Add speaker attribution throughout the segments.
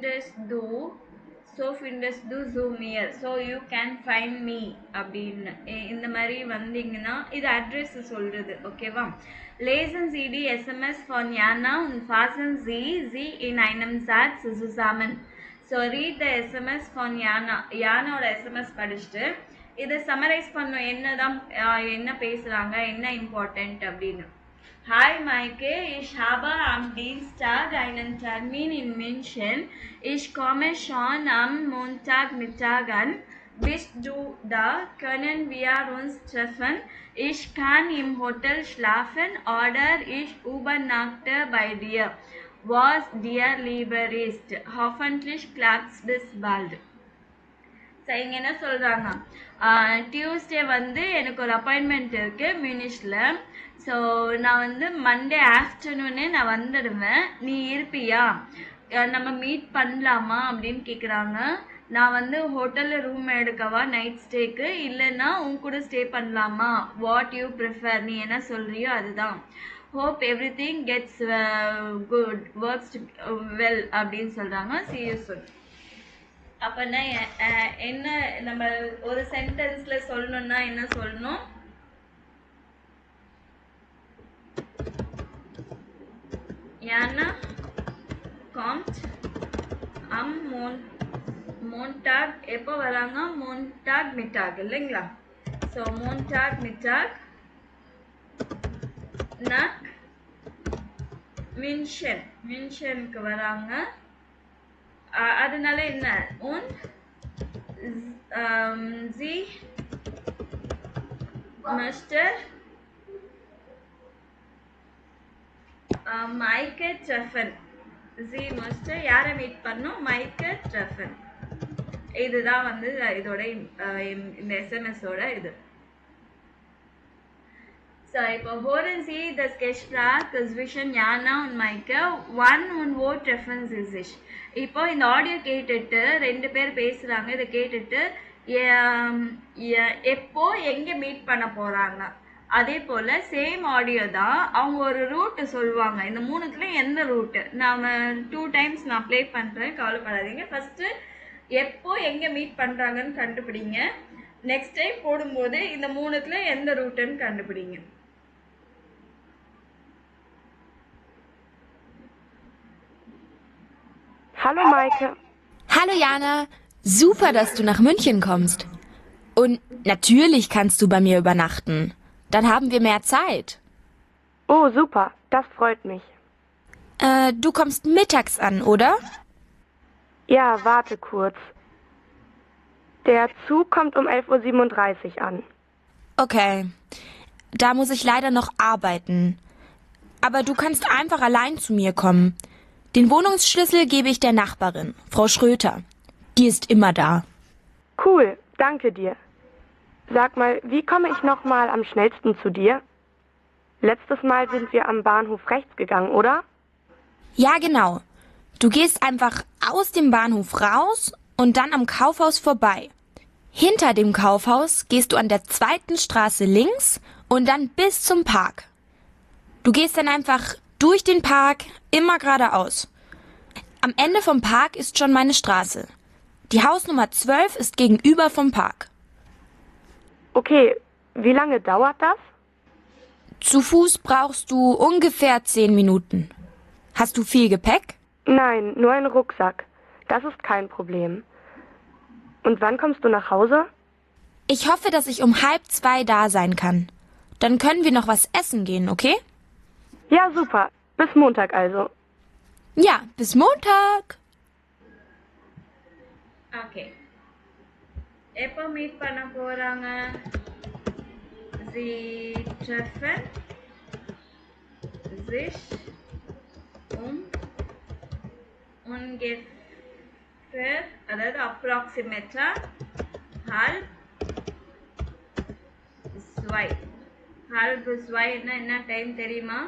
Speaker 1: findest du so findest du so near so you can find me அப்படின்னு இந்த மாதிரி வந்தீங்கன்னா இது அட்ரஸ் சொல்றது ஓகேவா. lesen Sie die SMS von Jana und fassen Sie sie in einem Satz zusammen. so read the SMS von Jana. யானாவோட SMS படிச்சுட்டு இதை summarise பண்ணோம் என்னதான் என்ன பேசுறாங்க என்ன இம்பார்ட்டன்ட் அப்படின்னு. Hi Maike, ich habe am Dienstag einen Termin in München. Ich komme schon am Montagmittag an. Bist du da? Können wir uns treffen? Ich kann im Hotel schlafen oder ich übernachte bei dir. Was dir lieber ist. Hoffentlich klappt's bis bald. So இங்கே என்ன சொல்கிறாங்க, Tuesday வந்து எனக்கு ஒரு appointment இருக்குது மியூனிஷில். So நான் வந்து Monday ஆஃப்டர்நூனே நான் வந்துடுவேன், நீ இருப்பியா, நம்ம மீட் பண்ணலாமா அப்படின்னு கேட்குறாங்க. நான் வந்து ஹோட்டலில் ரூம் எடுக்கவா நைட் ஸ்டேக்கு, இல்லைன்னா உன் கூட ஸ்டே பண்ணலாமா, வாட் யூ ப்ரிஃபர், நீ என்ன சொல்கிறியோ அதுதான். Hope every thing gets good works well அப்படின்னு சொல்கிறாங்க. see you soon. அப்போனா என்ன நம்ம ஒரு சென்டென்ஸ்ல சொல்லணும்னா என்ன சொல்லணும், Jana kommt am Montag எப்போ வராங்க, Montag Mittag இல்லைங்களா. ஸோ Montag Mittag nach Münchenக்கு வராங்க. அதனால என்ன und sie möchte Maike treffen. sie möchte யாரை மீட் பண்ணும், Maike treffen. இதுதான் வந்து இதோட இந்த எஸ்எம்எஸோட இது. So, இப்போ hören Sie das Gespräch zwischen Jana und Maike. Wann und wo treffen Sie sich? இப்போ இந்த ஆடியோ கேட்டுட்டு ரெண்டு பேர் பேசுகிறாங்க, இதை கேட்டுட்டு எப்போ எங்கே மீட் பண்ண போகிறாங்க, அதே போல் சேம் ஆடியோ தான் அவங்க ஒரு ரூட்டு சொல்லுவாங்க. இந்த மூணுத்துலேயும் எந்த ரூட்டு நாம் 2 times நான் ப்ளே பண்ணுறேன், கவலைப்படாதீங்க. ஃபஸ்ட்டு எப்போ எங்கே மீட் பண்ணுறாங்கன்னு கண்டுபிடிங்க, நெக்ஸ்ட் டைம் போடும்போது இந்த மூணுத்துல எந்த ரூட்டுன்னு கண்டுபிடிங்க.
Speaker 2: Hallo Maike.
Speaker 3: Hallo Jana, super, dass du nach München kommst. Und natürlich kannst du bei mir übernachten. Dann haben wir mehr Zeit.
Speaker 2: Oh, super, das freut mich.
Speaker 3: Du kommst mittags an, oder?
Speaker 2: Ja, warte kurz. Der Zug kommt um 11:37 Uhr an.
Speaker 3: Okay, da muss ich leider noch arbeiten. Aber du kannst einfach allein zu mir kommen. Den Wohnungsschlüssel gebe ich der Nachbarin, Frau Schröter. Die ist immer da.
Speaker 2: Cool, danke dir. Sag mal, wie komme ich noch mal am schnellsten zu dir? Letztes Mal sind wir am Bahnhof rechts gegangen, oder?
Speaker 3: Ja, genau. Du gehst einfach aus dem Bahnhof raus und dann am Kaufhaus vorbei. Hinter dem Kaufhaus gehst du an der 2. Straße links und dann bis zum Park. Du gehst dann einfach durch den Park, immer geradeaus. Am Ende vom Park ist schon meine Straße. Die Hausnummer 12 ist gegenüber vom Park.
Speaker 2: Okay, wie lange dauert das?
Speaker 3: Zu Fuß brauchst du ungefähr 10 Minuten. Hast du viel Gepäck?
Speaker 2: Nein, nur ein Rucksack. Das ist kein Problem. Und wann kommst du nach Hause?
Speaker 3: Ich hoffe, dass ich um 1:30 da sein kann. Dann können wir noch was essen gehen, okay?
Speaker 2: Ja, super. Bis Montag also.
Speaker 3: Ja, bis Montag.
Speaker 1: Okay. எப்போ meet பண்ண போறாங்க? Sie treffen sich ungefähr, அதாவது approximately halb zwei. halb zwei என்ன time தெரியுமா?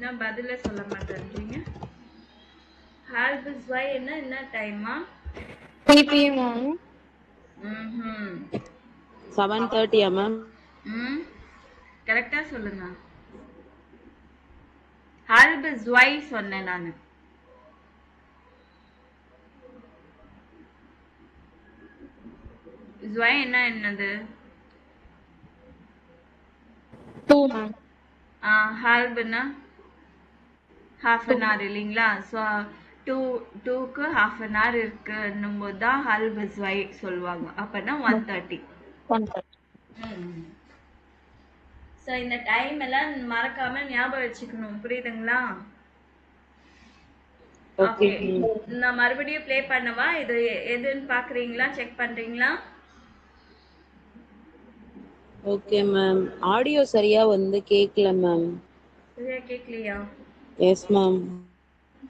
Speaker 1: நான் பதில சொல்ல மாட்டேன்றீங்க. halb zwei என்ன டைமா?
Speaker 4: 3 p.m. ma'am.
Speaker 1: 7:30
Speaker 4: 7:30 ma'am.
Speaker 1: கரெக்டா சொல்லுங்க. halb zwei சொன்னேன் நானு. zwei என்னது?
Speaker 4: 2 ma'am.
Speaker 1: halbனா half an hour இல்லைங்களா? ஸோ டூக்கு half an hour இருக்குன்னும் போது தான் halb zwei சொல்லுவாங்க. அப்பனா 1:30.
Speaker 4: 1:30.
Speaker 1: ஸோ இந்த டைம் எல்லாம் மறக்காம ஞாபகம் வச்சுக்கணும். புரியுதுங்களா? ஓகே. நான் மறுபடியும் ப்ளே பண்ணவா? இது எதுன்னு பாக்குறீங்களா? செக் பண்றீங்களா?
Speaker 5: Okay ma'am. ஆடியோ சரியா வந்து கேட்கல மேம்.
Speaker 1: சரியா கேட்கலையா?
Speaker 5: Yes ma'am.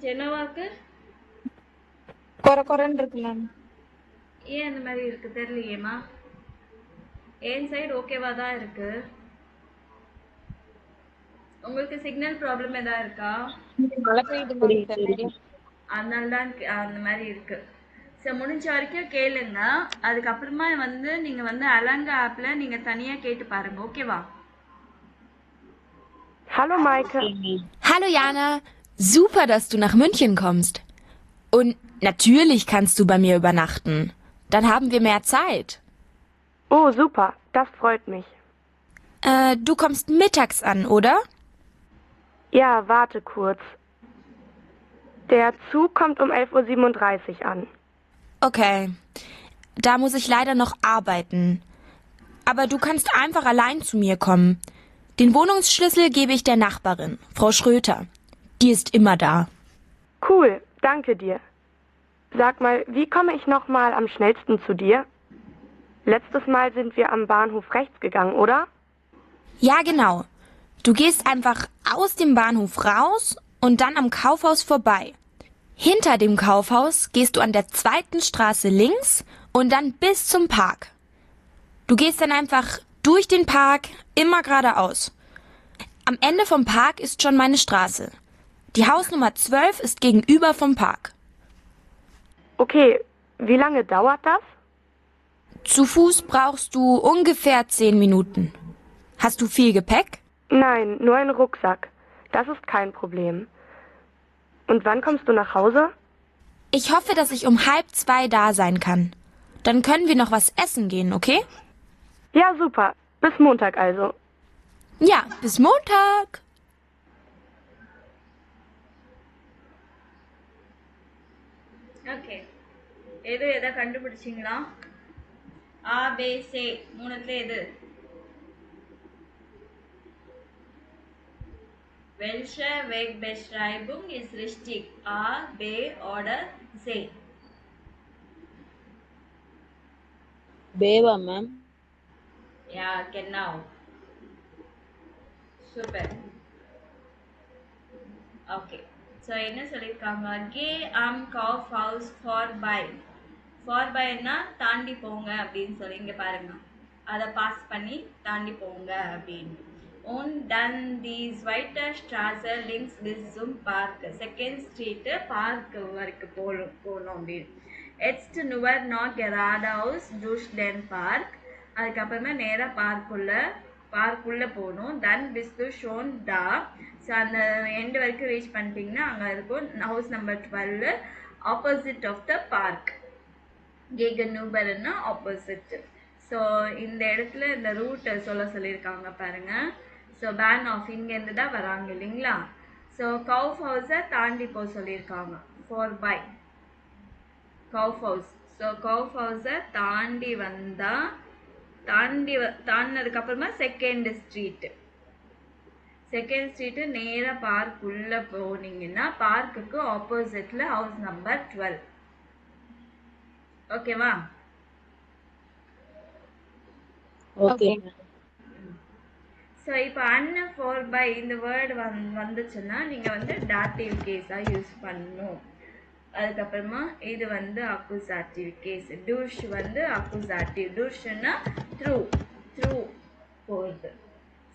Speaker 1: ஜெனோவாக்கு
Speaker 4: கொரன்னு இருக்கு மேம்.
Speaker 1: ஏன் அந்த மாதிரி இருக்கு தெரியலையேம்மா. என் சைடு ஓகேவா தான் இருக்கு. உங்களுக்கு சிக்னல் ப்ராப்ளம் ஏதாவது இருக்கா?
Speaker 4: மழை பெய்யுது மேம் சென்னையில.
Speaker 1: அதனால தான் அந்த மாதிரி இருக்கு. ஸோ முடிஞ்ச வரைக்கும் கேளுங்க. அதுக்கப்புறமா வந்து நீங்க வந்து அலங்கா ஆப்ல நீங்க தனியா கேட்டு பாருங்க. ஓகேவா?
Speaker 2: Hallo Maike.
Speaker 3: Hallo Jana, super, dass du nach München kommst. Und natürlich kannst du bei mir übernachten. Dann haben wir mehr Zeit.
Speaker 2: Oh, super, das freut mich.
Speaker 3: Du kommst mittags an, oder?
Speaker 2: Ja, warte kurz. Der Zug kommt um 11:37 Uhr an.
Speaker 3: Okay. Da muss ich leider noch arbeiten. Aber du kannst einfach allein zu mir kommen. Den Wohnungsschlüssel gebe ich der Nachbarin, Frau Schröter. Die ist immer da.
Speaker 2: Cool, danke dir. Sag mal, wie komme ich noch mal am schnellsten zu dir? Letztes Mal sind wir am Bahnhof rechts gegangen, oder?
Speaker 3: Ja, genau. Du gehst einfach aus dem Bahnhof raus und dann am Kaufhaus vorbei. Hinter dem Kaufhaus gehst du an der zweiten Straße links und dann bis zum Park. Du gehst dann einfach durch den Park, immer geradeaus. Am Ende vom Park ist schon meine Straße. Die Hausnummer 12 ist gegenüber vom Park.
Speaker 2: Okay, wie lange dauert das?
Speaker 3: Zu Fuß brauchst du ungefähr 10 Minuten. Hast du viel Gepäck?
Speaker 2: Nein, nur ein Rucksack. Das ist kein Problem. Und wann kommst du nach Hause?
Speaker 3: Ich hoffe, dass ich um 1:30 da sein kann. Dann können wir noch was essen gehen, okay?
Speaker 2: Ja, super. Bis Montag also.
Speaker 3: Ja, bis Montag.
Speaker 1: Okay. எதை கண்டுபிடிச்சிங்களா? A, B, C மூணுத்துல எது? Welche Wegbeschreibung ist richtig? A, B oder C?
Speaker 5: பேவா ma'am?
Speaker 1: Ja, genau. Super. Okay. So என்ன சொல்லிருக்காங்க? Geh am Kaufhaus vorbei. Vorbeiனா தாண்டி போங்க அப்படின்னு சொல்லி இங்க பாருங்க. அதை பாஸ் பண்ணி தாண்டி போங்க அப்படின்னு. Und dann die zweite Straße links bis zum Park. Second street park வரைக்கும் போகணும் அப்படின்னு. Jetzt nur noch geradeaus durch den Park. அதுக்கப்புறமா நேரா பார்க்குள்ள போகணும். Dann bist du schon da. So அந்த எண்டு வரைக்கும் ரீச் பண்ணிட்டீங்கன்னா அங்கே இருக்கும் house number 12 opposite of the park. கேகனூபர்னா ஆப்போசிட். ஸோ இந்த இடத்துல இந்த ரூட்டை சொல்லியிருக்காங்க பாருங்க. ஸோ பேன் ஆஃப் இங்கேருந்து தான் வராங்க இல்லைங்களா? ஸோ கவுஃப் ஹவுஸை தாண்டி போக சொல்லியிருக்காங்க. 4 கவுஃப் ஹவுஸ். ஸோ கவுஃப் ஹவுஸை தாண்டி வந்தால் தாண்டினதுக்கு அப்புறமா செகண்ட் ஸ்ட்ரீட்டு நேராக பார்க் உள்ள போனீங்கன்னா பார்க்குக்கு ஆப்போசிட்ல ஹவுஸ் நம்பர் 12. ஓகேவா?
Speaker 5: ஓகே.
Speaker 1: ஸோ இப்போ அன் ஃபோர் பை இந்த வேர்டு வந்துச்சுன்னா நீங்கள் வந்து டாட்டிவ் கேஸாக யூஸ் பண்ணணும். அதுக்கப்புறமா இது வந்து அக்குசாட்டிவ் கேஸ். டூஷ் வந்து அக்குசாட்டிவ். டூஷ்னா த்ரூ போகுது.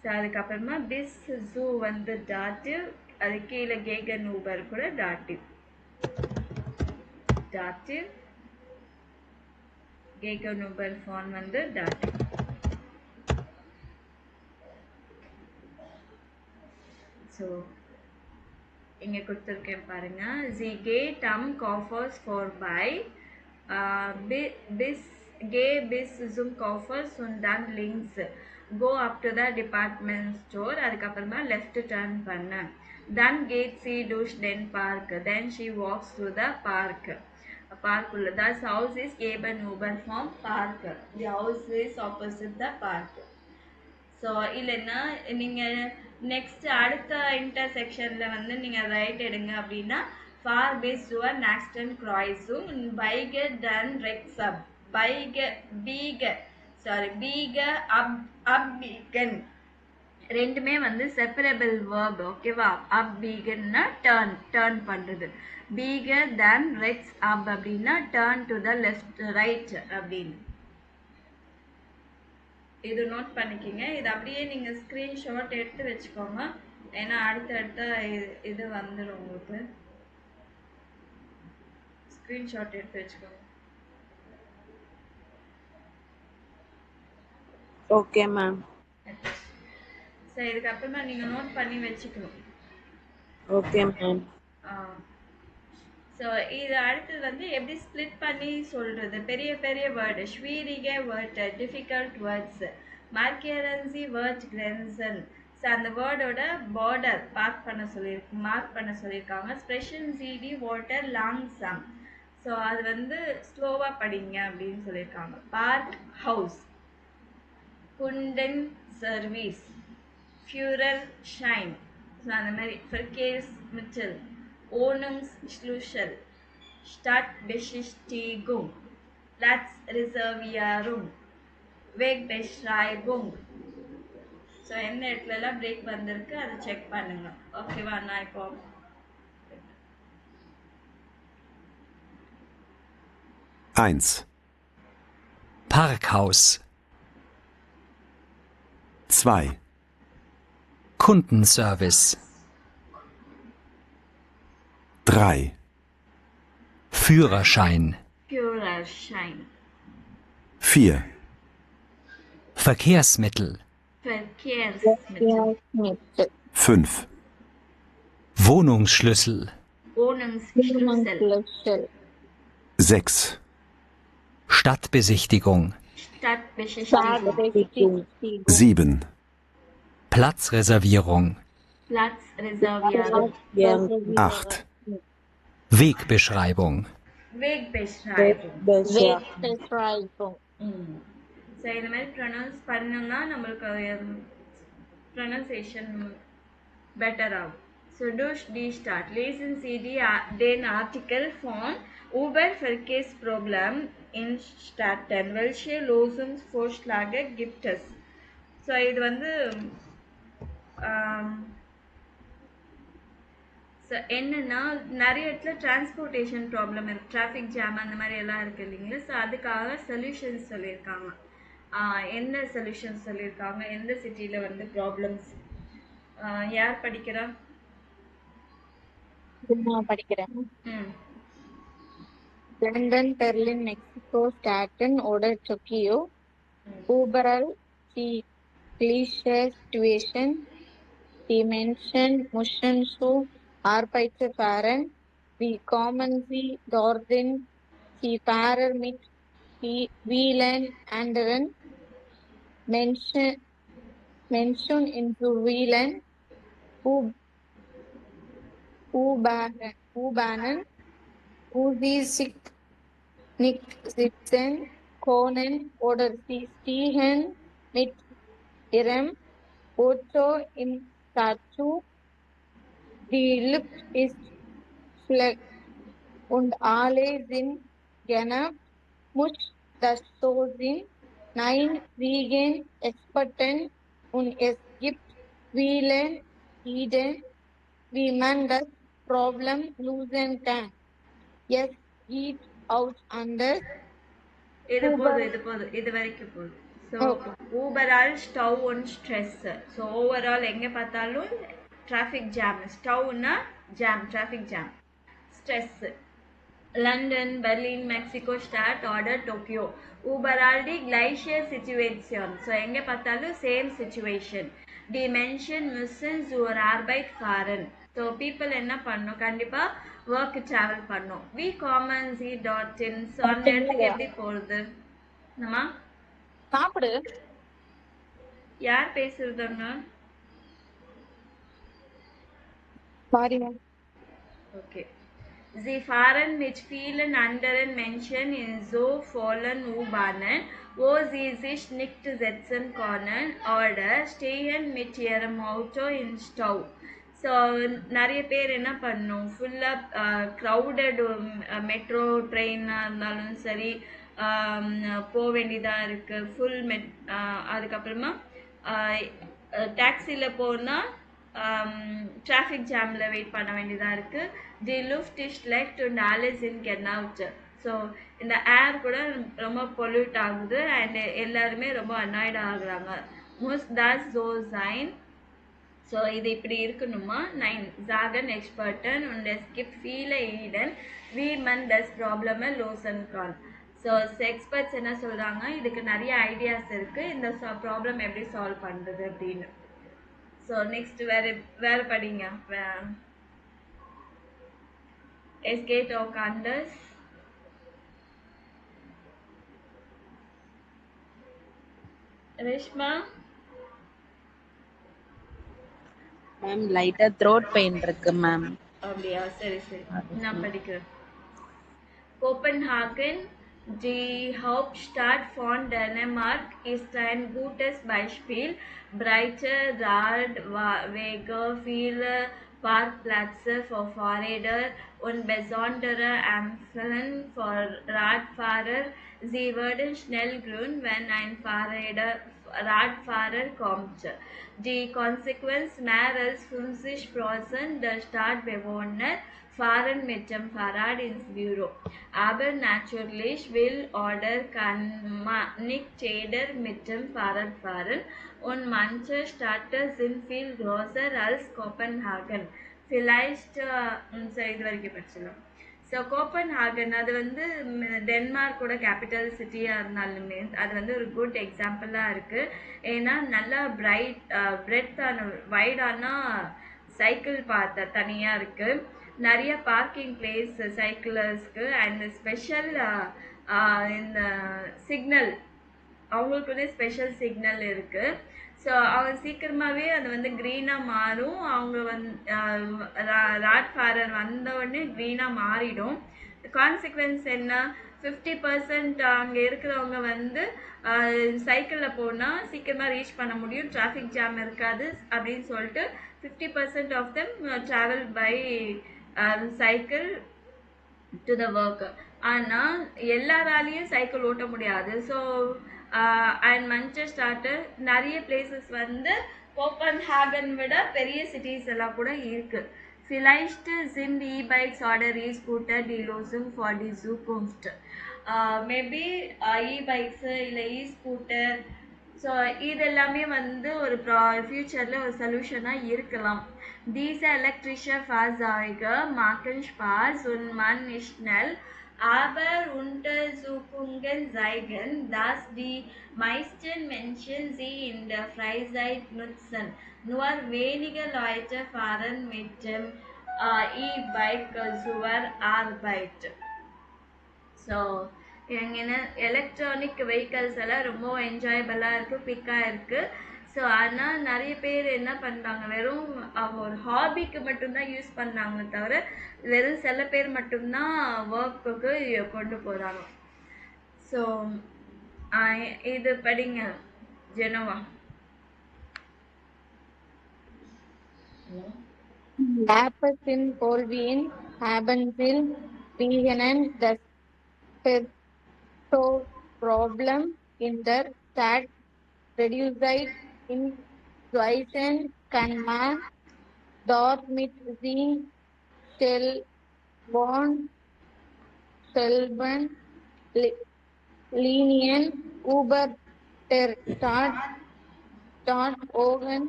Speaker 1: ஸோ அதுக்கப்புறமா பிஸ் ஜூ வந்து டாட்டிவ். அது கீழே கேகன் ஊபர் கூட டாட்டிவ். கேகன் ஊபர் ஃபான் வந்து டாட்டிவ். ஸோ இங்க கொடுத்துருக்கேன் பாருங்க. Sie geht am Kaufhaus vorbei. Bis bis zum Kaufhaus und dann links. Go up to the department store. அதுக்கப்புறமா left turn பண்ணு. Then geht sie durch den Park. Then she walks through the park. Park உள்ள. The house is gegenüber vom Park. The house is opposite the park. So இல்லைன்னா நீங்கள் next அடுத்த இன்டர்செக்ஷனில் வந்து நீங்கள் right எடுங்க அப்படின்னா ஃபார் பிஸ் யுவர் நாக்ஸ்டன் க்ராய்ஸும் பைக டன் ரெக்ஸ் அப் பீக அப் பீகன் ரெண்டுமே வந்து செப்பரபிள் வேர்ப். ஓகேவா? அப் பீகன்னா டேர்ன் பண்ணுறது. பீகர் தன் ரெக்ஸ் அப் அப்படின்னா turn to the left right அப்படின்னு. இது நோட் பண்ணிக்கிங்க. இது அப்படியே நீங்கள் ஸ்க்ரீன்ஷாட் எடுத்து வச்சுக்கோங்க. ஏன்னா அடுத்தடுத்த இது வந்துடும் உங்களுக்கு. ஸ்க்ரீன்ஷாட் எடுத்து வச்சுக்கோங்க.
Speaker 5: Okay ma'am.
Speaker 1: ஸோ இதுக்கப்புறமா நீங்கள் நோட் பண்ணி வச்சுக்கணும்.
Speaker 5: Okay ma'am.
Speaker 1: ஸோ இது அடுத்தது வந்து எப்படி ஸ்ப்ளிட் பண்ணி சொல்கிறது. பெரிய பெரிய வேர்டு ஸ்வீரிக வேர்டு, டிஃபிகல்ட் வேர்ட்ஸ், மார்க்கரன்சி வேர்ட் கிரென்சன். ஸோ அந்த வேர்டோட பார்டர் மார்க் பண்ண சொல்லியிருக்காங்க. ஸ்பெஷன் ஜிடி வாட்டர் லாங் சம். ஸோ அது வந்து ஸ்லோவாக படிங்க அப்படின்னு சொல்லியிருக்காங்க. பார்க் ஹவுஸ், குண்டன் சர்வீஸ், ஃபியூரல் ஷைன். ஸோ அந்த மாதிரி ஃபர்கேஸ் மிச்சல், Wohnungsschlüssel, Stadtbesichtigung, Platzreservierung, Wegbeschreibung. So எந்த இடத்துலலாம் பிரேக் வந்திருக்கு அதை செக் பண்ணுங்க. ஓகேவா? நான் இப்போ
Speaker 6: 1.
Speaker 7: Parkhaus.
Speaker 6: 2.
Speaker 7: Kundenservice.
Speaker 6: 3.
Speaker 7: Führerschein.
Speaker 6: 4.
Speaker 7: Verkehrsmittel. 5. Wohnungsschlüssel.
Speaker 6: 6.
Speaker 7: Stadtbesichtigung.
Speaker 6: 7.
Speaker 7: Platzreservierung.
Speaker 6: 8.
Speaker 7: Wegbeschreibung.
Speaker 1: So இந்த மாதிரி ப்ரொனவுன்ஸ் பண்ணோம்னா நம்மளுக்கு ப்ரொனன்சியேஷன் பெட்டர் ஆகும். So durch die Stadt lesen Sie den Artikel von Uber Verkehrsproblem in Städten. Welche Lösungsvorschläge gibt es? So இது வந்து ஸோ என்னென்னா நிறைய இடத்துல டிரான்ஸ்போர்ட்டேஷன் ப்ராப்ளம் இருக்குது, டிராஃபிக் ஜாம் அந்த மாதிரி எல்லாம் இருக்குது இல்லைங்களா? ஸோ அதுக்காக சொல்யூஷன்ஸ் சொல்லியிருக்காங்க. என்ன சொல்யூஷன்ஸ் சொல்லியிருக்காங்க, எந்த சிட்டியில் வந்து ப்ராப்ளம்ஸ், யார் படிக்கிறா?
Speaker 4: நான் படிக்கிறேன். London, Berlin, Mexico, Staten oder Tokio. Überall die gleiche Situation. Die Menschen müssen so Arbeiter fahren. Wie kommen sie dorthin? Sie fahren mit vielen anderen Menschen in vielen U-Bahnen, wo sie sich nicht sitzen können oder sie stehen mit ihrem Auto im Stau. Die Luft ist schlecht und alle sind genervt. Muss das so sein? Nein, wegen Experten und es gibt viele Ideen, wie man das Problem lösen kann. Es geht auch anders.
Speaker 1: இது வரைக்கும் போதும். So overall ஸ்டவ் ஒன் stress. So overall எங்கே பார்த்தாலும் traffic jam. ஸ்டவ்னா jam, traffic jam. Stress. London, Berlin, Mexico, ஸ்டாட் ஆர்டர் டோக்கியோ. ஊபரால் டி கிளைஷியர் சிச்சுவேஷன். ஸோ எங்கே பார்த்தாலும் same situation. Die Menschen müssen zur Arbeit fahren. So people என்ன பண்ணும் கண்டிப்பா ஒர்க் டிராவல் பண்ணும். We common see dot in. So அந்த இடத்துக்கு எப்படி போறது நம்ம
Speaker 4: சாப்பிடு.
Speaker 1: யார் பேசுறதுங்க?
Speaker 4: Sorry ma'am.
Speaker 1: Okay. Sie fahren mit vielen anderen Menschen in so vollen U-Bahnen, wo sie sich nicht setzen können oder stehen mit ihrem Auto im Stau. So நிறைய பேர் என்ன பண்ணும் ஃபுல்லாக க்ரௌடட் மெட்ரோ ட்ரெயினாக இருந்தாலும் சரி போக வேண்டியதாக இருக்குது ஃபுல் அதுக்கப்புறமா டாக்ஸியில் போனால் டிராஃபிக் ஜாமில் வெயிட் பண்ண வேண்டியதாக இருக்குது. தி லுஃப்ட் இஸ் லைக் டு நாலேஜ் இன் கென்அவுட். ஸோ இந்த ஏர் கூட ரொம்ப பொல்யூட் ஆகுது அண்ட் எல்லாருமே ரொம்ப அனாய்ட் ஆகுறாங்க. மோஸ்ட் தாஸ் ஜோ சைன். ஸோ இது இப்படி இருக்கணுமா? 9 ஜாகன் எக்ஸ்பர்டன் und es gibt viele Ideen wie man das Problem lösen kann. So experts என்ன சொல்கிறாங்க, இதுக்கு நிறைய ஐடியாஸ் இருக்குது இந்த ப்ராப்ளம் எப்படி சால்வ் பண்ணுறது அப்படின்னு. ஸோ நெக்ஸ்ட் வேறு படிங்க. எஸ்கேட் ஆஃப் கண்டஸ். ரேஷ்மா
Speaker 5: மேம் லைட்டா த்ரோட் பெயின் இருக்கு மேம்.
Speaker 1: அப்படியா? சரி சரி நான் படிக்கிறேன். Kopenhagen, die Hauptstadt von Dänemark, ist ein gutes Beispiel. Breite Radwege, viele Parkplätze für Fahrräder und besondere Ampeln für Radfahrer. Sie werden schnell grün, wenn ein Radfahrer kommt. Die Konsequenz: mehr als 50% der Stadtbewohner fahren mit dem Fahrrad ins Büro. Aber natürlich will oder kann nicht jeder mit dem Fahrrad fahren und manche Städte sind viel größer als Kopenhagen. Vielleicht இது வரைக்கும் படிச்சிடலாம். So கோப்பன்ஹாகன் அது வந்து டென்மார்க்கோட capital சிட்டியாக இருந்தாலுமே அது வந்து ஒரு good எக்ஸாம்பிளாக இருக்குது. ஏன்னா நல்லா பிரெட்டான வைடான சைக்கிள் பாத் தனியாக இருக்குது, நிறைய பார்க்கிங் பிளேஸ் சைக்கிளர்ஸ்க்கு அண்ட் ஸ்பெஷல் இந்த சிக்னல் அவங்களுக்குன்னே ஸ்பெஷல் சிக்னல் இருக்குது. ஸோ அவங்க சீக்கிரமாகவே அது வந்து க்ரீனாக மாறும். அவங்க ராட்ஃபாரர் வந்த உடனே க்ரீனாக மாறிடும். கான்சிக்வன்ஸ் என்ன? 50% அங்கே இருக்கிறவங்க வந்து சைக்கிளில் போனால் சீக்கிரமாக ரீச் பண்ண முடியும், டிராஃபிக் ஜாம் இருக்காது அப்படின்னு சொல்லிட்டு 50% of them travel by cycle to the work. ஆனால் எல்லாராலையும் சைக்கிள் ஓட்ட முடியாது. ஸோ அண்ட் மான்செஸ்டர் நிறைய பிளேசஸ் வந்து கோப்பன்ஹாகன் விட பெரிய சிட்டிஸ் எல்லாம் கூட இருக்குது. Vielleicht sind E-Bikes oder E-Scooter die Lösung für die Zukunft. Maybe E-Bikes இல்லை E-Scooter ஸோ இது எல்லாமே வந்து ஒரு ஃபியூச்சரில் ஒரு சொல்யூஷனாக இருக்கலாம். Diese elektrische Fahrzeuge machen Spaß und man ist schnell. Aber Untersuchungen zeigen, dass die meisten Menschen sie in der Freizeit nutzen. Nur wenige Leute fahren mit dem E-Bike zur Arbeit. So, electronic vehicles எல்லாம் ரொம்ப என்ஜாயபிளாக இருக்குது, பிக்காக இருக்குது. So ஆனால் நிறைய பேர் என்ன பண்ணுறாங்க, வெறும் அவங்க ஒரு ஹாபிக்கு மட்டும்தான் யூஸ் பண்ணாங்க தவிர வெறும் சில பேர் மட்டும்தான் ஒர்க்குக்கு கொண்டு போகிறாங்க. ஸோ இது படிங்க Genoa.
Speaker 4: Lapsin Colvin Habensil Pihenen das problem in der Stadt reduziert in Zweisen kann man dort mit sie selben Linien über der Stadt Ogen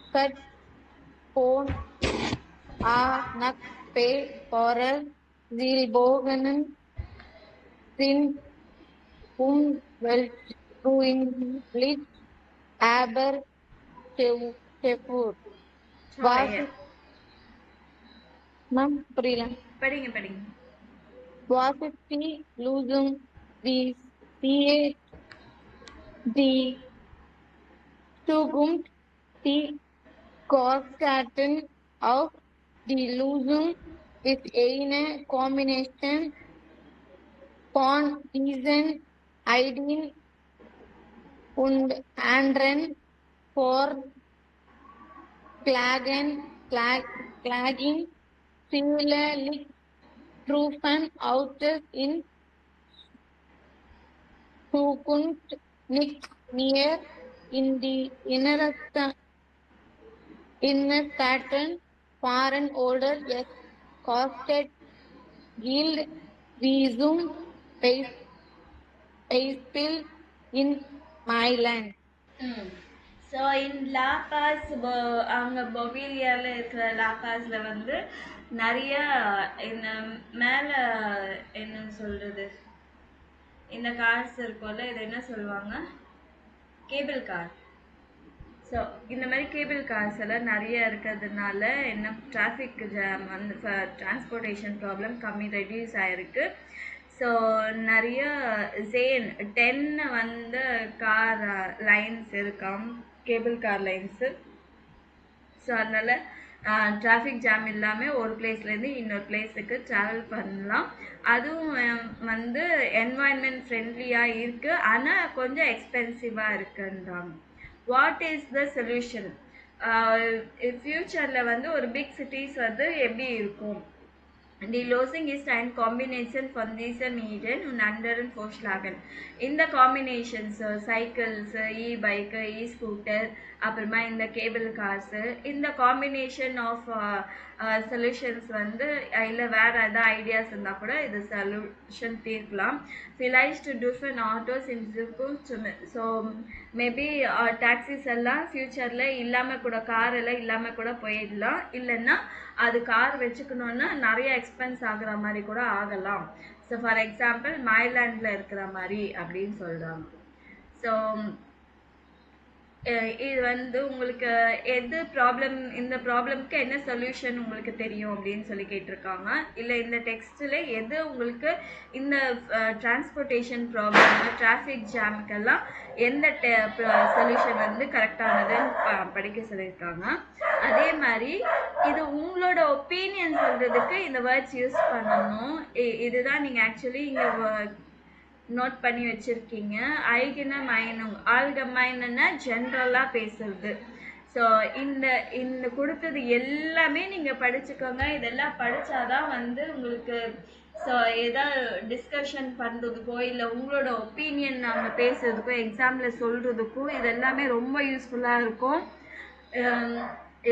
Speaker 4: Stadt von A nach P Vorel Zielbogenen sind umweltfreundlich, aber Shefur.
Speaker 1: Choir.
Speaker 4: Ma'am, புரியல.
Speaker 1: படிங்க.
Speaker 4: Was it the losing the CA the Tugum the Constantin of the losing with eine combination von diesen Ideen und anderen for clagging similarly proven out in Zukunft nicht mehr in die inner Saturn foreign order yes costed yield visum Paispil in Milan.
Speaker 1: So in La Paz அங்கே பொவிலியாவில் இருக்கிற லாபாஸில் வந்து நிறைய இந்த மேலே என்ன சொல்கிறது இந்த cars இருக்கும்ல இதை என்ன சொல்லுவாங்க கேபிள் கார். ஸோ இந்த மாதிரி கேபிள் கார்ஸ் எல்லாம் நிறைய இருக்கிறதுனால என்ன டிராஃபிக் ஜாம் அந்த டிரான்ஸ்போர்ட்டேஷன் ப்ராப்ளம் கம்மி ரெடியூஸ் ஆகிருக்கு. ஸோ நிறைய 10 வந்து கார் லைன்ஸ் இருக்காம் கேபிள் கார் லைன்ஸு. ஸோ அதனால் டிராஃபிக் ஜாம் இல்லாமல் ஒரு பிளேஸ்லேருந்து இன்னொரு பிளேஸுக்கு ட்ராவல் பண்ணலாம். அதுவும் வந்து என்வாயன்மெண்ட் ஃப்ரெண்ட்லியாக இருக்குது, ஆனால் கொஞ்சம் எக்ஸ்பென்சிவாக இருக்குன்றாங்க. What is the solution? ஃப்யூச்சரில் வந்து ஒரு பிக் சிட்டிஸ் வந்து எப்படி இருக்கும்? Die Lösung ist eine Kombination von diesen Medien und anderen Vorschlägen. இந்த combinations cycles, e-bike, e-scooter, அப்புறமா இந்த கேபிள் கார்ஸ், இந்த காம்பினேஷன் ஆஃப் சொல்யூஷன்ஸ் வந்து இல்லை வேறு எதாவது ஐடியாஸ் இருந்தால் கூட இது சொல்யூஷன் தீர்க்கலாம். vielleicht dürfen Autos in Zukunft so maybe taxis எல்லாம் ஃப்யூச்சரில் இல்லாமல் கூட கார் எல்லாம் இல்லாமல் கூட போயிடலாம். இல்லைன்னா அது கார் வச்சுக்கணுன்னா நிறைய எக்ஸ்பென்ஸ் ஆகுற மாதிரி கூட ஆகலாம். ஸோ ஃபார் எக்ஸாம்பிள் மைலாண்டில் இருக்கிற மாதிரி அப்படின்னு சொல்கிறாங்க. ஸோ இது வந்து உங்களுக்கு எது ப்ராப்ளம், இந்த ப்ராப்ளம்க்கு என்ன சொல்யூஷன் உங்களுக்கு தெரியும் அப்படின்னு சொல்லி கேட்டிருக்காங்க. இல்லை இந்த டெக்ஸ்ட்டில் எது உங்களுக்கு இந்த டிரான்ஸ்போர்ட்டேஷன் ப்ராப்ளம் டிராஃபிக் ஜாமுக்கெல்லாம் எந்த சொல்யூஷன் வந்து கரெக்டானதுன்னு படிக்க சொல்லியிருக்காங்க. அதே மாதிரி இது உங்களோட ஒப்பீனியன் சொல்கிறதுக்கு இந்த வேர்ட்ஸ் யூஸ் பண்ணணும். இதுதான் நீங்கள் ஆக்சுவலி இங்கே நோட் பண்ணி வச்சுருக்கீங்க. ஐகின மைனும் ஆல்கமைன்னா ஜென்ரலாக பேசுறது. ஸோ இந்த கொடுத்தது எல்லாமே நீங்கள் படிச்சுக்கோங்க. இதெல்லாம் படித்தாதான் வந்து உங்களுக்கு ஸோ ஏதாவது டிஸ்கஷன் பண்ணுறதுக்கோ இல்லை உங்களோட ஒப்பீனியன் நாங்கள் பேசுகிறதுக்கோ எக்ஸாமில் சொல்கிறதுக்கோ இதெல்லாமே ரொம்ப யூஸ்ஃபுல்லாக இருக்கும்.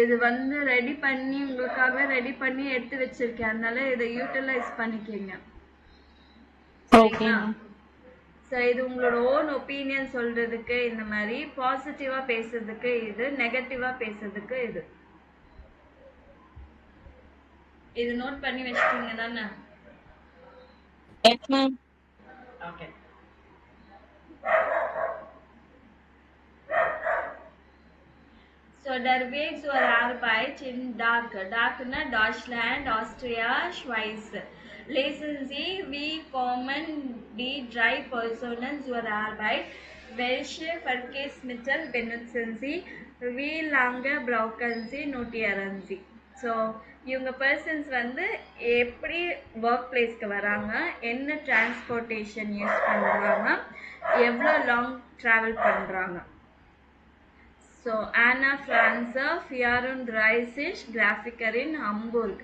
Speaker 1: இது வந்து ரெடி பண்ணி உங்களுக்காக ரெடி பண்ணி எடுத்து வச்சுருக்கேன். அதனால இதை யூட்டிலைஸ் பண்ணிக்கோங்க. சரிங்களா? ஸோ இது உங்களோட ஓன் ஒப்பீனியன் சொல்கிறதுக்கு இந்த மாதிரி பாசிட்டிவாக பேசுறதுக்கு இது, நெகட்டிவாக பேசுறதுக்கு இது. இது நோட் பண்ணி வச்சிட்டீங்க தானே? Okay. So der Weg zur Arbeit in Darkner, Deutschland, Austria, Schweiz. Lesen Sie, wie kommen die 3 Personen zur Arbeit? Welche Verkehrsmittel benutzen Sie? Wie lange brauchen Sie? Notieren Sie. So இவங்க persons வந்து எப்படி work பிளேஸ்க்கு வராங்க, என்ன transportation use பண்ணுறாங்க, எவ்வளோ long travel பண்ணுறாங்க. So Anna Franz 34 Grafikerin Hamburg.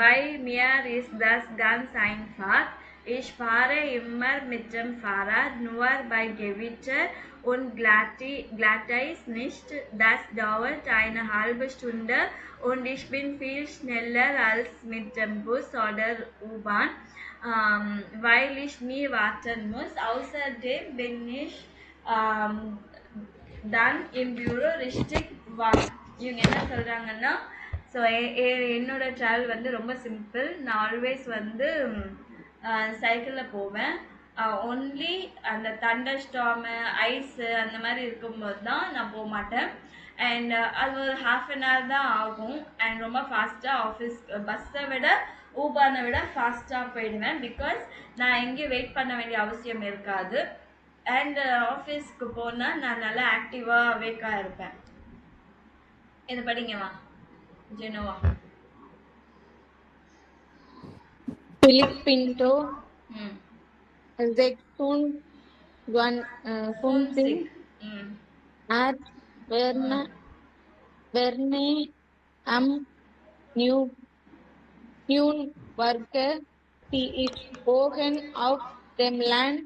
Speaker 1: Bei mir ist das ganz einfach. Ich fahre immer mit dem Fahrrad, nur bei Gewitter und Glatteis nicht. Das dauert eine halbe Stunde und ich bin viel schneller als mit dem Bus oder U-Bahn, weil ich nie warten muss. Außerdem bin ich dann im Büro richtig warm. இவங்க என்ன சொல்கிறாங்கன்னா, so என்னோட travel வந்து ரொம்ப simple. நான் always வந்து சைக்கிளில் போவேன். ஒன்லி அந்த தண்டர் ஸ்டார்மு ஐஸு அந்த மாதிரி இருக்கும்போது தான் நான் போக மாட்டேன். அண்ட் அது ஒரு ஹாஃப் அன் ஹவர் தான் ஆகும். அண்ட் ரொம்ப ஃபாஸ்ட்டாக ஆஃபீஸ் பஸ்ஸை விட ஊபரை விட ஃபாஸ்ட்டாக போயிடுவேன். பிகாஸ் நான் எங்கேயும் வெயிட் பண்ண வேண்டிய அவசியம் இருக்காது. அண்ட் ஆஃபீஸ்க்கு போனால் நான் நல்லா ஆக்டிவாக அவேக்காக இருப்பேன். இது படிங்கம்மா ஜெனோவா.
Speaker 4: Philip Pinto,
Speaker 1: ம்
Speaker 4: Zek Sun Sing, at Verne am New Worker, he is spoken of them land,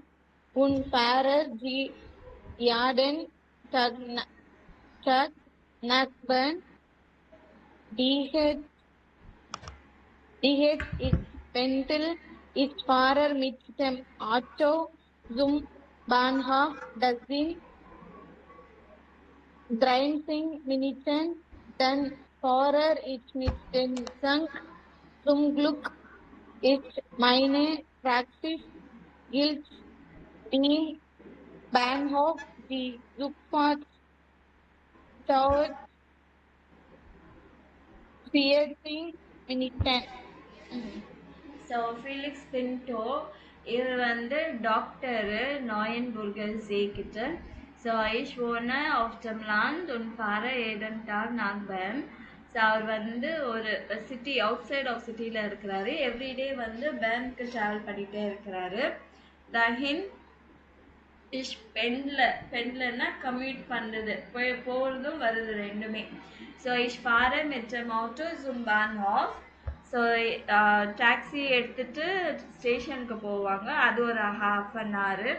Speaker 4: Fahrer Yarden Tag Nakban, DH is Pentel, is Fahrer mit dem Auto zum Bahnhof, Dozen 30 Minuten, dann Fahrer ist mit dem Sank. Zum Glück ist meine Praxis gilt die Bahnhof, die Zugfahrt dauert 40 Minuten.
Speaker 1: So Felix Pinto இவர் வந்து doctor நாயன்புர்கர் ஜே கிட்ட. So ஐஷ் ஓனர் ஆஃப் dem Land und Fahrer jeden Tag nach Bern. So அவர் வந்து ஒரு சிட்டி அவுட் சைட் ஆஃப் சிட்டியில் இருக்கிறாரு. எவ்ரிடே வந்து பேர்னுக்கு ட்ராவல் பண்ணிகிட்டே இருக்கிறாரு. தஹின் இஷ் பெண்லன்னா கம்யூட் பண்ணுறது, போகிறதும் வருது ரெண்டுமே. ஸோ இஷ் ஃபாரர் mit dem Auto zum Bahnhof. So taxi எடுத்துகிட்டு ஸ்டேஷனுக்கு போவாங்க, அது ஒரு ஹாஃப் அன் ஹவரு.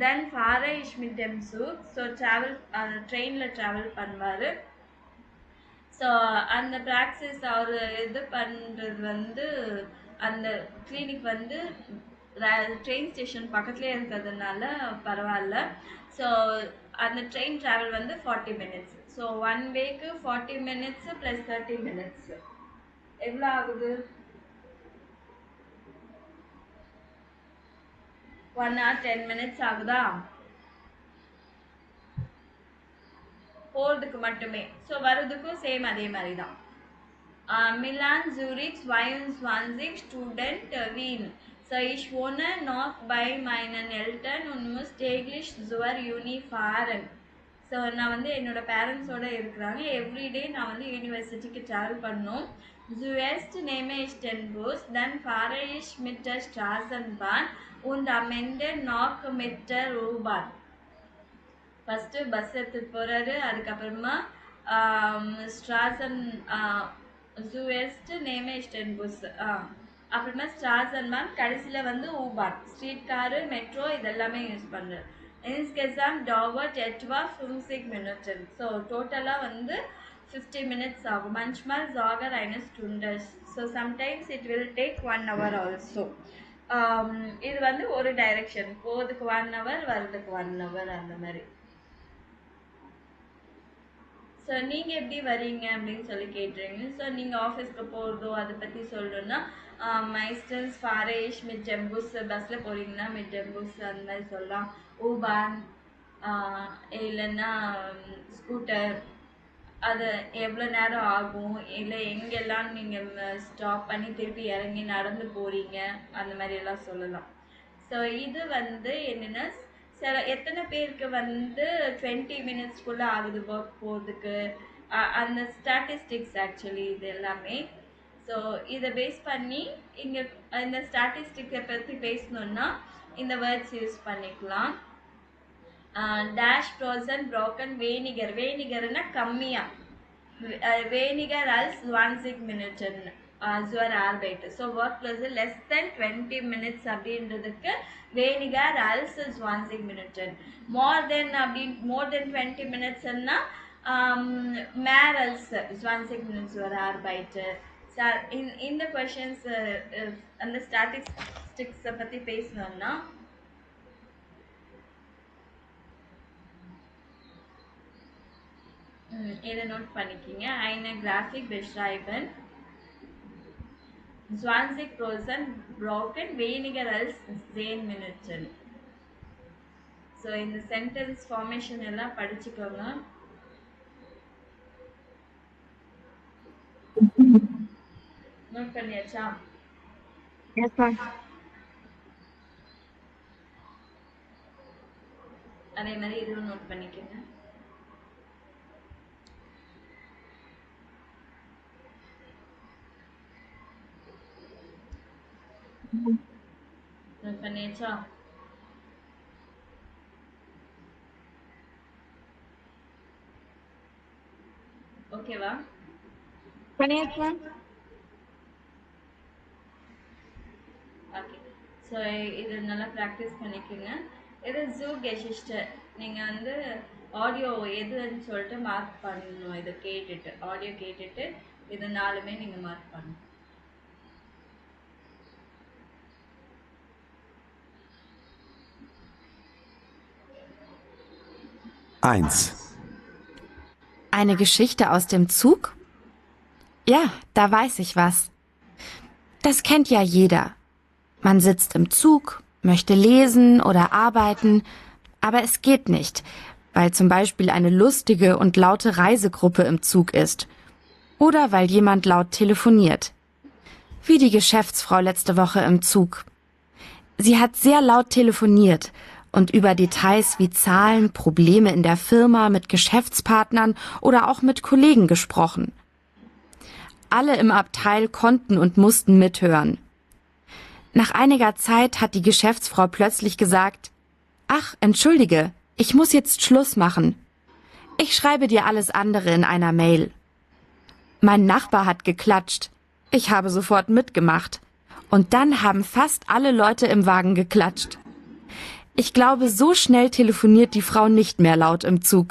Speaker 1: தென் ஃபாரர் இஷ் mit dem Zug. ஸோ ட்ரெயினில் ட்ராவல் பண்ணுவார். ஸோ அந்த ப்ராக்சிஸ் அவர் இது பண்ணுறது வந்து அந்த கிளினிக் வந்து ட்ரெயின் ஸ்டேஷன் பக்கத்துலேயே இருக்கிறதுனால பரவாயில்ல. ஸோ அந்த ட்ரெயின் ட்ராவல் வந்து 40 minutes. So 1 week 40 minutes plus 30 minutes எவ்வளோ ஆகுது? 1 hour 10 minutes ஆகுதா போகிறதுக்கு மட்டுமே. ஸோ வர்றதுக்கும் சேம் அதே மாதிரி தான். மிலான், ஜூரிச், 22 ஸ்டூடெண்ட், வீன். So ich wohne noch bei meinen Eltern und muss täglich zur Uni fahren. So நான் வந்து என்னோட பேரண்ட்ஸோடு இருக்கிறாங்க. எவ்ரிடே நான் வந்து யூனிவர்சிட்டிக்கு ட்ராவல் பண்ணணும். Zuerst nehme ich den Bus, dann fahre ich mit der Straßenbahn und am Ende noch mit der U-Bahn. First bus எடுத்துகிட்டு போகிறாரு, அதுக்கப்புறமா ஸ்ட்ராசன் ஜூஎஸ்ட்டு நேமேஸ்டன் புஸ், அப்புறமா ஸ்ட்ராசன்பான், கடைசியில் வந்து ஊபான். ஸ்ட்ரீட் காரு, மெட்ரோ இதெல்லாமே யூஸ் பண்ணுறாரு. இன்ஸ்கெசாம் டாவர்ட் எட்வா 50 Minuten. ஸோ டோட்டலாக வந்து 50 minutes ஆகும். மஞ்ச்மால் ஜாகர் ஐனஸ் ஸ்டூண்டர்ஸ். So sometimes it will take 1 hour also. இது வந்து ஒரு டைரெக்ஷன், போகிறதுக்கு 1 hour, வர்றதுக்கு 1 hour அந்த மாதிரி. ஸோ நீங்கள் எப்படி வரீங்க அப்படின்னு சொல்லி கேட்டுறீங்க. ஸோ நீங்கள் ஆஃபீஸ்க்கு போகிறதோ அதை பற்றி சொல்லணுன்னா மைஸ்டன்ஸ் ஃபாரேஷ் மிட் ஜெம்பூஸ், பஸ்ஸில் போகிறீங்கன்னா மிட் ஜெம்பூஸ் அந்த மாதிரி சொல்லலாம். ஊபான் இல்லைன்னா ஸ்கூட்டர், அது எவ்வளோ நேரம் ஆகும், இல்லை எங்கெல்லாம் நீங்கள் ஸ்டாப் பண்ணி திருப்பி இறங்கி நடந்து போகிறீங்க அந்த மாதிரியெல்லாம் சொல்லலாம். ஸோ இது வந்து என்னென்னா எத்தனை பேருக்கு வந்து 20 minutesக்குள்ளே ஆகுது ஒர்க் போகிறதுக்கு, அந்த ஸ்டாட்டிஸ்டிக்ஸ் ஆக்சுவலி இது எல்லாமே. ஸோ இதை பேஸ் பண்ணி இங்கே இந்த ஸ்டாட்டிஸ்டிக்ஸை பற்றி பேசணுன்னா இந்த வேர்ட்ஸ் யூஸ் பண்ணிக்கலாம். டேஷ், ப்ரோசன், ப்ரோக்கன், வேனிகர். வேனிகர்னா கம்மியாக, வேனிகர் als 20 Minuten zur Arbeit. So work plus less than 20 minutes அப்படின்றதுக்கு வேனிகர் als 20 Minuten. மோர் தென் 20 minutesன்னா mehr als 20 minutes zur Arbeit. இந்த கொஷின்ஸ் அந்த ஸ்டாட்டிஸ்டிக்ஸை பற்றி பேசணுன்னா இதை நோட் பண்ணிக்கிங்க. eine Grafik beschreiben 20% broken weniger als 10 Minuten. So இந்த சென்டென்ஸ் ஃபார்மேஷன் எல்லாம் படிச்சுக்கோங்க. நோட் பண்ணியாச்சா?
Speaker 2: Yes, ma'am.
Speaker 1: அதே மாதிரி இதுவும் நோட் பண்ணிக்கோங்க. நோட் பண்ணியாச்சா? ஓகேவா?
Speaker 2: பண்ணியாச்சு மேம்.
Speaker 1: ஓகே. ஸோ இது நல்லா ப்ராக்டிஸ் பண்ணிக்கோங்க. இது ஜூ கெசிஸ்டர் நீங்கள் வந்து ஆடியோ எதுன்னு சொல்லிட்டு மார்க் பண்ணணும். இதை கேட்டுட்டு ஆடியோ கேட்டுட்டு இது 4மே நீங்கள் மார்க் பண்ணணும்.
Speaker 6: Eins.
Speaker 3: Eine Geschichte aus dem Zug? Ja, da weiß ich was. Das kennt ja jeder. Man sitzt im Zug, möchte lesen oder arbeiten, aber es geht nicht, weil zum Beispiel eine lustige und laute Reisegruppe im Zug ist oder weil jemand laut telefoniert. Wie die Geschäftsfrau letzte Woche im Zug. Sie hat sehr laut telefoniert und über Details wie Zahlen, Probleme in der Firma, mit Geschäftspartnern oder auch mit Kollegen gesprochen. Alle im Abteil konnten und mussten mithören. Nach einiger Zeit hat die Geschäftsfrau plötzlich gesagt: Ach, entschuldige, ich muss jetzt Schluss machen. Ich schreibe dir alles andere in einer Mail. Mein Nachbar hat geklatscht. Ich habe sofort mitgemacht. Und dann haben fast alle Leute im Wagen geklatscht. Ich glaube, so schnell telefoniert die Frau nicht mehr laut im Zug.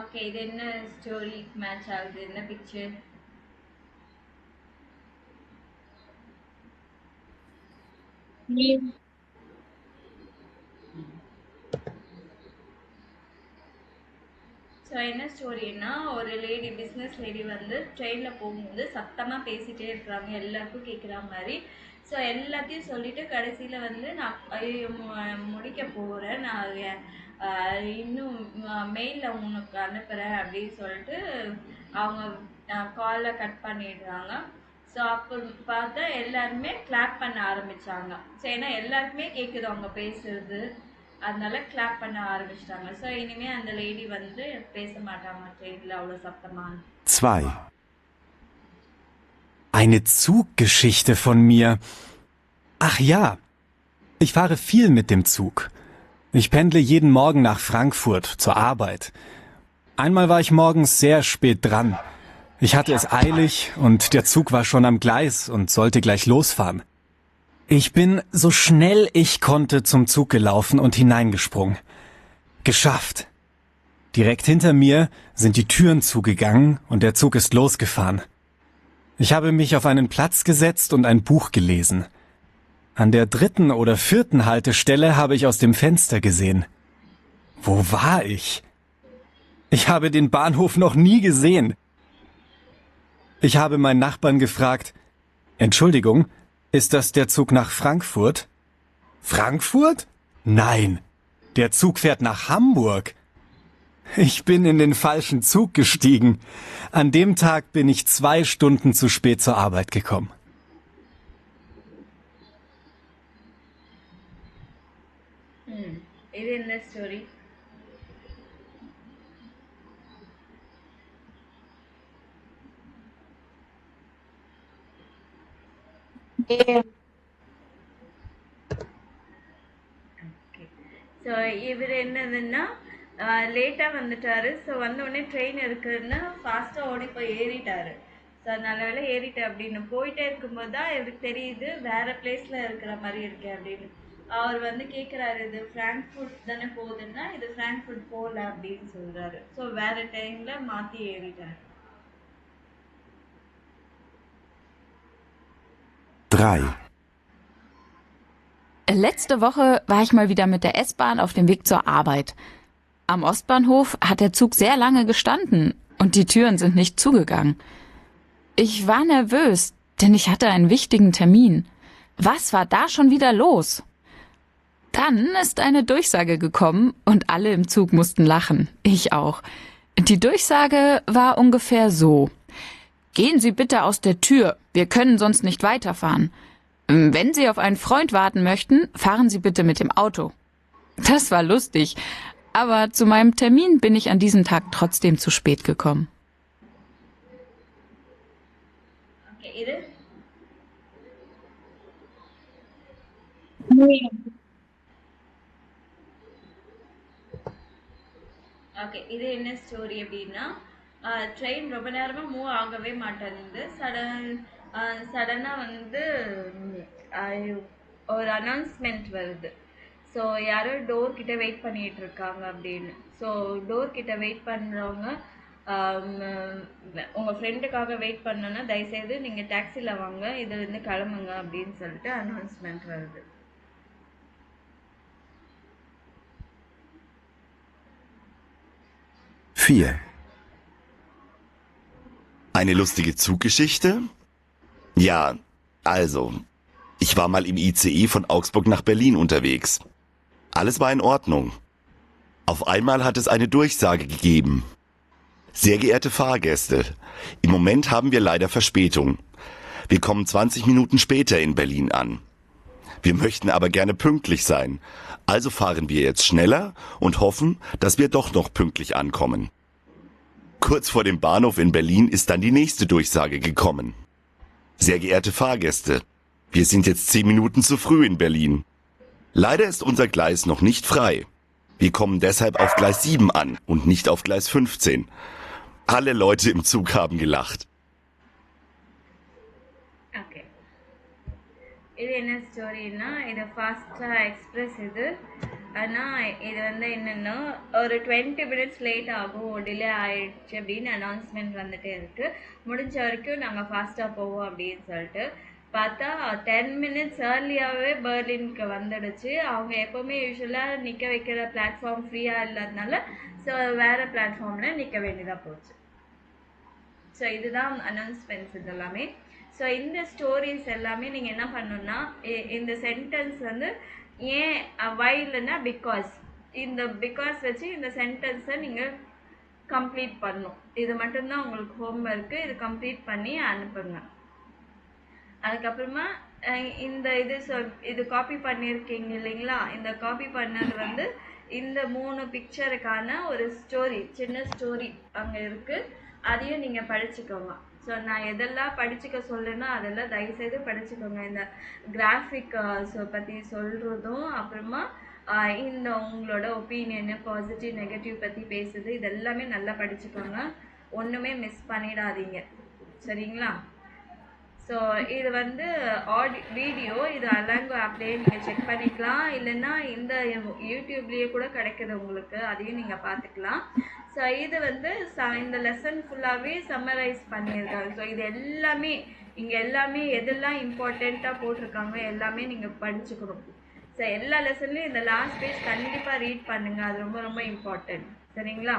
Speaker 1: Okay, இது என்ன story match ஆகுது? என்ன picture? So என்ன ஸ்டோரின்னா, ஒரு lady business lady வந்து ட்ரெயினில் போகும்போது சத்தமாக பேசிகிட்டே இருக்கிறாங்க, எல்லாருக்கும் கேட்குற மாதிரி. ஸோ எல்லாத்தையும் சொல்லிவிட்டு கடைசியில் வந்து நான் முடிக்க போகிறேன், நான் இன்னும் மெயிலில் உனக்கு அனுப்புகிறேன் அப்படின்னு சொல்லிட்டு அவங்க காலை கட் பண்ணிடுறாங்க. ஸோ அப்போ பார்த்தா எல்லாருமே கிளாப் பண்ண ஆரம்பித்தாங்க. ஸோ ஏன்னா எல்லாருக்குமே கேட்குது அவங்க பேசுறது, அதனால கிளாப் பண்ண ஆரம்பிச்சிட்டாங்க. ஸோ இனிமே அந்த லேடி வந்து பேச மாட்டாங்க ட்ரெயினில் அவ்வளோ சத்தமாக.
Speaker 6: 2. Eine Zuggeschichte von mir. Ach ja, ich fahre viel mit dem Zug. Ich pendle jeden Morgen nach Frankfurt zur Arbeit. Einmal war ich morgens sehr spät dran. Ich hatte es eilig und der Zug war schon am Gleis und sollte gleich losfahren. Ich bin so schnell ich konnte zum Zug gelaufen und hineingesprungen. Geschafft. Direkt hinter mir sind die Türen zugegangen und der Zug ist losgefahren. Ich habe mich auf einen Platz gesetzt und ein Buch gelesen. An der 3. oder 4. Haltestelle habe ich aus dem Fenster gesehen. Wo war ich? Ich habe den Bahnhof noch nie gesehen. Ich habe meinen Nachbarn gefragt: Entschuldigung, ist das der Zug nach Frankfurt? Frankfurt? Nein, der Zug fährt nach Hamburg. Ich bin in den falschen Zug gestiegen. An dem Tag bin ich 2 Stunden zu spät zur Arbeit gekommen.
Speaker 1: இது என்ன story? So இவர் என்னதுன்னா லேட்டாக வந்துட்டாரு. So வந்தோடனே train இருக்குதுன்னு ஃபாஸ்ட்டாக ஓடி போய் ஏறிட்டாரு. ஸோ நல்ல வேலை ஏறிட்டேன் அப்படின்னு போயிட்டே இருக்கும்போது தான் இவருக்கு தெரியுது வேறு பிளேஸில் இருக்கிற மாதிரி இருக்கேன் அப்படின்னு. அவர் வந்து கேட்குறாரு, இது ஃப்ராங்க்ஃபுட் தானே போகுதுன்னா, இது ஃப்ராங்க்ஃபுட் போகல அப்படின்னு சொல்கிறாரு. ஸோ வேறு டைமில் மாற்றி ஏறிட்டார்.
Speaker 6: 3.
Speaker 8: Letzte Woche war ich mal wieder mit der S-Bahn auf dem Weg zur Arbeit. Am Ostbahnhof hat der Zug sehr lange gestanden und die Türen sind nicht zugegangen. Ich war nervös, denn ich hatte einen wichtigen Termin. Was war da schon wieder los? Dann ist eine Durchsage gekommen und alle im Zug mussten lachen. Ich auch. Die Durchsage war ungefähr so. Gehen Sie bitte aus der Tür, wir können sonst nicht weiterfahren. Wenn Sie auf einen Freund warten möchten, fahren Sie bitte mit dem Auto. Das war lustig, aber zu meinem Termin bin ich an diesem Tag trotzdem zu spät gekommen.
Speaker 1: Okay, இது okay இது என்ன story அப்படின்னா train ரொம்ப நேரமா move ஆகவே மாட்டேங்குது. சடனா வந்து ஒரு அனௌன்ஸ்மெண்ட் வருது. ஸோ யாரோ டோர் கிட்ட வெயிட் பண்ணிட்டு இருக்காங்க அப்படின்னு. ஸோ டோர் கிட்ட வெயிட் பண்றவங்க உங்க ஃப்ரெண்டுக்காக வெயிட் பண்ணணும்னா தயவுசெய்து நீங்க டாக்ஸில வாங்க, இதுல இருந்து கிளம்புங்க அப்படின்னு சொல்லிட்டு அனௌன்ஸ்மெண்ட் வருது.
Speaker 7: Vier. Eine lustige Zuggeschichte? Ja, also, ich war mal im ICE von Augsburg nach Berlin unterwegs. Alles war in Ordnung. Auf einmal hat es eine Durchsage gegeben. Sehr geehrte Fahrgäste, im Moment haben wir leider Verspätung. Wir kommen 20 Minuten später in Berlin an. Wir möchten aber gerne pünktlich sein. Also fahren wir jetzt schneller und hoffen, dass wir doch noch pünktlich ankommen. Kurz vor dem Bahnhof in Berlin ist dann die nächste Durchsage gekommen. Sehr geehrte Fahrgäste, wir sind jetzt 10 Minuten zu früh in Berlin. Leider ist unser Gleis noch nicht frei. Wir kommen deshalb auf Gleis 7 an und nicht auf Gleis 15. Alle Leute im Zug haben gelacht.
Speaker 1: Okay, இது என்ன ஸ்டோரின்னா இது ஃபாஸ்டா express இது. ஆனால் இது வந்து என்னென்னா ஒரு 20 மினிட்ஸ் லேட் ஆகும், டிலே ஆயிடுச்சு அப்படின்னு அனௌன்ஸ்மெண்ட் வந்துட்டே இருக்கு. முடிஞ்ச வரைக்கும் நாங்கள் ஃபாஸ்ட்டாக போவோம் அப்படின்னு சொல்லிட்டு பார்த்தா 10 மினிட்ஸ் ஏர்லியாகவே பெர்லினுக்கு வந்துடுச்சு. அவங்க எப்போவுமே யூஸ்வலாக நிற்க வைக்கிற பிளாட்ஃபார்ம் ஃப்ரீயாக இல்லாதனால ஸோ வேறு பிளாட்ஃபார்மில் நிற்க வேண்டியதாக போச்சு. ஸோ இதுதான் அனௌன்ஸ்மெண்ட்ஸ் இது எல்லாமே. ஸோ இந்த ஸ்டோரிஸ் எல்லாமே நீங்கள் என்ன பண்ணணும்னா இந்த சென்டென்ஸ் வந்து ஏன் வைல்னா பிகாஸ், இந்த பிகாஸ் வச்சு இந்த சென்டென்ஸை நீங்கள் கம்ப்ளீட் பண்ணணும். இது மட்டும்தான் உங்களுக்கு ஹோம்ஒர்க்கு. இது கம்ப்ளீட் பண்ணி அனுப்புங்க. அதுக்கப்புறமா இந்த இது காப்பி பண்ணியிருக்கீங்க இல்லைங்களா, இந்த காப்பி பண்ணது வந்து இந்த 3 பிக்சருக்கான ஒரு ஸ்டோரி, சின்ன ஸ்டோரி அங்கே இருக்குது. அதையும் நீங்கள் படிச்சுக்கோங்க. ஸோ நான் எதெல்லாம் படிச்சுக்க சொல்லுன்னா அதெல்லாம் தயவுசெய்து படிச்சுக்கோங்க. இந்த கிராஃபிக் பற்றி சொல்கிறதும் அப்புறமா இந்த உங்களோட ஒப்பீனியனு பாசிட்டிவ் நெகட்டிவ் பற்றி பேசுது, இதெல்லாமே நல்லா படிச்சுக்கோங்க. ஒன்றுமே மிஸ் பண்ணிடாதீங்க, சரிங்களா? ஸோ இது வந்து வீடியோ, இது அலாங்கோ ஆப்லேயே நீங்கள் செக் பண்ணிக்கலாம். இல்லைன்னா இந்த யூடியூப்லேயே கூட கிடைக்குது உங்களுக்கு, அதையும் நீங்கள் பார்த்துக்கலாம். ஸோ இது வந்து இந்த லெசன் ஃபுல்லாகவே சம்மரைஸ் பண்ணியிருக்காங்க. ஸோ இது எல்லாமே இங்கே எல்லாமே எதெல்லாம் இம்பார்ட்டண்ட்டாக போட்டிருக்காங்க எல்லாமே நீங்கள் படிச்சுக்கணும். ஸோ எல்லா லெசன்லையும் இந்த லாஸ்ட் பேஜ் கண்டிப்பாக ரீட் பண்ணுங்கள், அது ரொம்ப ரொம்ப இம்பார்ட்டன்ட், சரிங்களா?